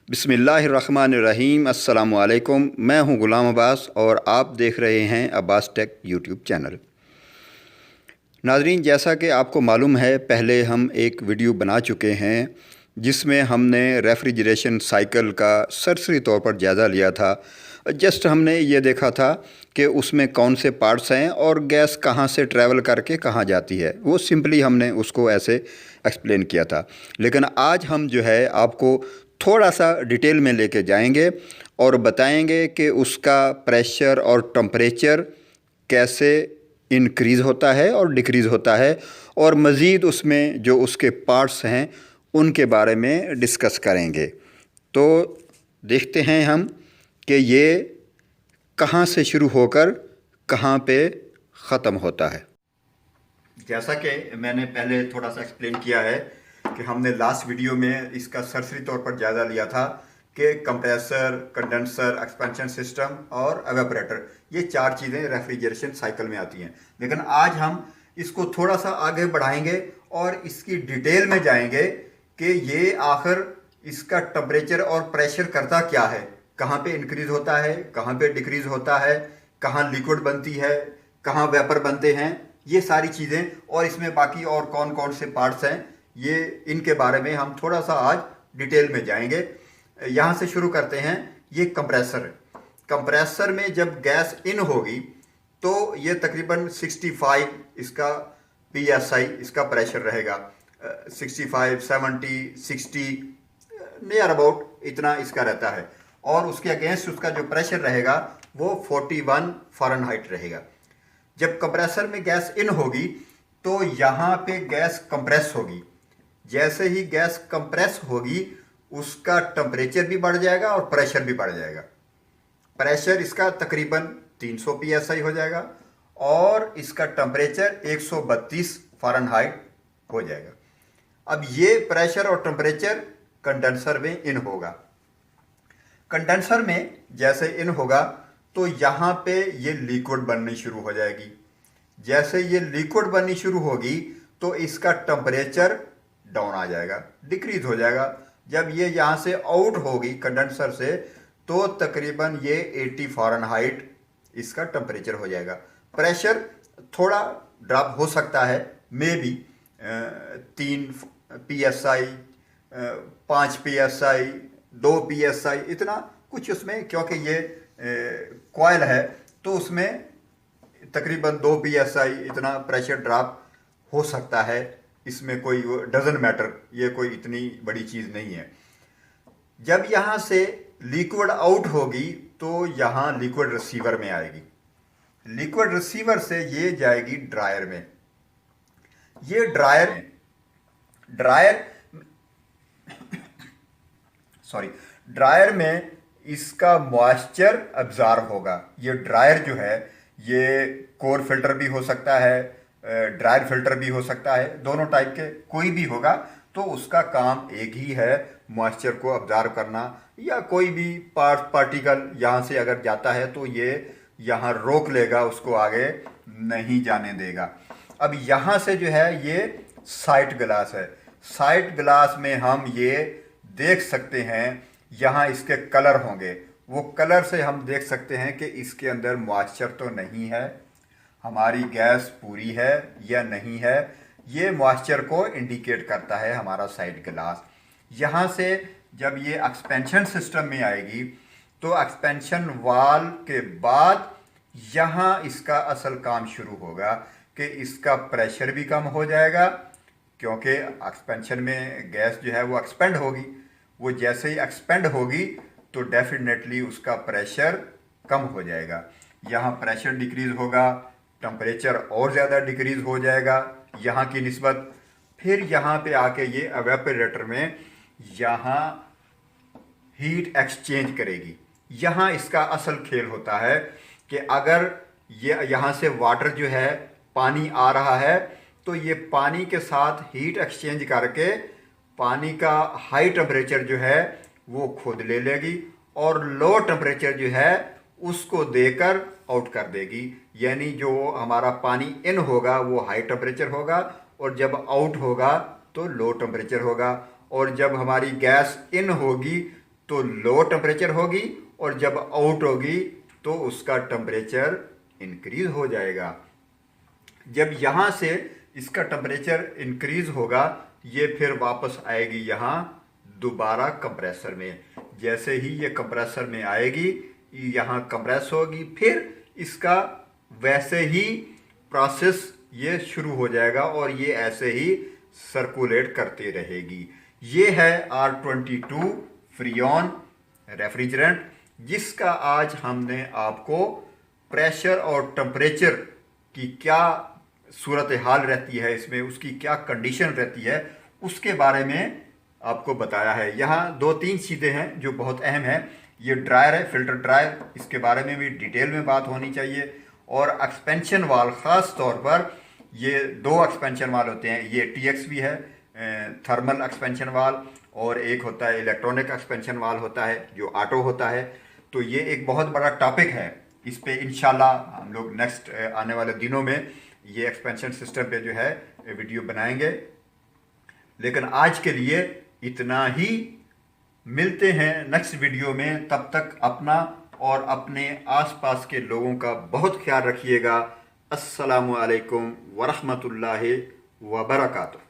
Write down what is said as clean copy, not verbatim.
बिस्मिल्लाहिर्रहमानिर्रहीम। अस्सलामुअलैकुम। मैं हूं ग़ुलाम अब्बास और आप देख रहे हैं अब्बास टेक यूट्यूब चैनल। नाज़रीन, जैसा कि आपको मालूम है, पहले हम एक वीडियो बना चुके हैं जिसमें हमने रेफ्रिजरेशन साइकिल का सरसरी तौर पर जायज़ा लिया था। जस्ट हमने ये देखा था कि उसमें कौन से पार्ट्स हैं और गैस कहाँ से ट्रैवल करके कहाँ जाती है। वो सिंपली हमने उसको ऐसे एक्सप्लेन किया था। लेकिन आज हम जो है आपको थोड़ा सा डिटेल में लेके जाएंगे और बताएंगे कि उसका प्रेशर और टम्परेचर कैसे इंक्रीज़ होता है और डिक्रीज़ होता है, और मज़ीद उसमें जो उसके पार्ट्स हैं उनके बारे में डिस्कस करेंगे। तो देखते हैं हम कि ये कहाँ से शुरू होकर कहाँ पे ख़त्म होता है। जैसा कि मैंने पहले थोड़ा सा एक्सप्लेन किया है कि हमने लास्ट वीडियो में इसका सरसरी तौर पर जायज़ा लिया था कि कंप्रेसर, कंडेंसर, एक्सपेंशन सिस्टम और एवेपोरेटर, ये चार चीज़ें रेफ्रिजरेशन साइकिल में आती हैं। लेकिन आज हम इसको थोड़ा सा आगे बढ़ाएंगे और इसकी डिटेल में जाएंगे कि ये आखिर इसका टेम्परेचर और प्रेशर करता क्या है, कहाँ पे इंक्रीज़ होता है, कहाँ पे डिक्रीज़ होता है, कहाँ लिक्विड बनती है, कहाँ वेपर बनते हैं, ये सारी चीज़ें, और इसमें बाकी और कौन कौन से पार्ट्स हैं, ये इनके बारे में हम थोड़ा सा आज डिटेल में जाएंगे। यहाँ से शुरू करते हैं। ये कंप्रेसर है। कंप्रेसर में जब गैस इन होगी तो ये तकरीबन 65 इसका PSI इसका प्रेशर रहेगा। 65, 70, 60 नियर अबाउट इतना इसका रहता है, और उसके अगेंस्ट उसका जो प्रेशर रहेगा वो 41 फ़ारेनहाइट रहेगा। जब कंप्रेसर में गैस इन होगी तो यहाँ पे गैस कंप्रेस होगी। जैसे ही गैस कंप्रेस होगी उसका टेम्परेचर भी बढ़ जाएगा और प्रेशर भी बढ़ जाएगा। प्रेशर इसका तकरीबन 300 PSI हो जाएगा और इसका टेम्परेचर 132 फ़ारेनहाइट हो जाएगा। अब ये प्रेशर और टेम्परेचर कंडेंसर में इन होगा। कंडेंसर में जैसे इन होगा तो यहाँ पे ये लिक्विड बननी शुरू हो जाएगी। जैसे ये लिक्विड बननी शुरू होगी तो इसका टेम्परेचर डाउन आ जाएगा, डिक्रीज हो जाएगा। जब ये यहाँ से आउट होगी कंडेंसर से तो तकरीबन ये 80 फ़ारेनहाइट इसका टेम्परेचर हो जाएगा। प्रेशर थोड़ा ड्रॉप हो सकता है, may be 3 PSI, 5 PSI, 2 PSI, इतना कुछ उसमें, क्योंकि ये कॉइल है तो उसमें तकरीबन 2 PSI इतना प्रेशर ड्रॉप हो सकता है। इसमें कोई डजन मैटर, ये कोई इतनी बड़ी चीज़ नहीं है। जब यहाँ से लिक्विड आउट होगी तो यहाँ लिक्विड रिसीवर में आएगी। लिक्विड रिसीवर से ये जाएगी ड्रायर में। ये ड्रायर में इसका मॉइस्चर अब्जॉर्ब होगा। ये ड्रायर जो है ये कोर फिल्टर भी हो सकता है, ड्रायर फिल्टर भी हो सकता है, दोनों टाइप के कोई भी होगा। तो उसका काम एक ही है, मॉइस्चर को अब्जॉर्ब करना, या कोई भी पार्टिकल यहाँ से अगर जाता है तो ये यहाँ रोक लेगा, उसको आगे नहीं जाने देगा। अब यहाँ से जो है ये साइड ग्लास है। साइड ग्लास में हम ये देख सकते हैं, यहाँ इसके कलर होंगे। वो कलर से हम देख सकते हैं कि इसके अंदर मॉइस्चर तो नहीं है, हमारी गैस पूरी है या नहीं है। ये मॉइस्चर को इंडिकेट करता है हमारा साइड ग्लास। यहाँ से जब ये एक्सपेंशन सिस्टम में आएगी तो एक्सपेंशन वाल के बाद यहाँ इसका असल काम शुरू होगा कि इसका प्रेशर भी कम हो जाएगा, क्योंकि एक्सपेंशन में गैस जो है वो एक्सपेंड होगी। वो जैसे ही एक्सपेंड होगी तो डेफिनेटली उसका प्रेशर कम हो जाएगा। यहाँ प्रेशर डिक्रीज़ होगा, टेम्परेचर और ज़्यादा डिक्रीज़ हो जाएगा यहाँ की निस्बत। फिर यहाँ पे आके ये एवेपोरेटर में यहाँ हीट एक्सचेंज करेगी। यहाँ इसका असल खेल होता है कि अगर ये यहाँ से वाटर जो है, पानी आ रहा है, तो ये पानी के साथ हीट एक्सचेंज करके पानी का हाई टेम्परेचर जो है वो खुद ले लेगी और लो टेम्परेचर जो है उसको देकर आउट कर देगी। यानी जो हमारा पानी इन होगा वो हाई टेम्परेचर होगा और जब आउट होगा तो लो टेम्परेचर होगा, और जब हमारी गैस इन होगी तो लो टेम्परेचर होगी, और जब आउट होगी तो उसका टेम्परेचर इंक्रीज हो जाएगा। जब यहाँ से इसका टेम्परेचर इंक्रीज होगा, ये फिर वापस आएगी यहाँ दोबारा कंप्रेसर में। जैसे ही ये कंप्रेसर में आएगी, यहाँ कंप्रेस होगी, फिर इसका वैसे ही प्रोसेस ये शुरू हो जाएगा और ये ऐसे ही सर्कुलेट करती रहेगी। ये है R22 फ्रीऑन रेफ्रिजरेंट, जिसका आज हमने आपको प्रेशर और टेम्परेचर की क्या सूरत हाल रहती है, इसमें उसकी क्या कंडीशन रहती है, उसके बारे में आपको बताया है। यहाँ 2-3 चीज़ें हैं जो बहुत अहम है। ये ड्रायर है, फिल्टर ड्रायर, इसके बारे में भी डिटेल में बात होनी चाहिए। और एक्सपेंशन वाल, ख़ास तौर पर ये 2 एक्सपेंशन वाल होते हैं। ये TX भी है, थर्मल एक्सपेंशन वाल, और एक होता है इलेक्ट्रॉनिक एक्सपेंशन वाल होता है जो ऑटो होता है। तो ये एक बहुत बड़ा टॉपिक है, इस पे इंशाल्लाह हम लोग नेक्स्ट आने वाले दिनों में ये एक्सपेंशन सिस्टम पे जो है वीडियो बनाएंगे। लेकिन आज के लिए इतना ही, मिलते हैं नेक्स्ट वीडियो में। तब तक अपना और अपने आसपास के लोगों का बहुत ख्याल रखिएगा। अस्सलामु अलैकुम वरहमतुल्लाहि वबरकातुहू।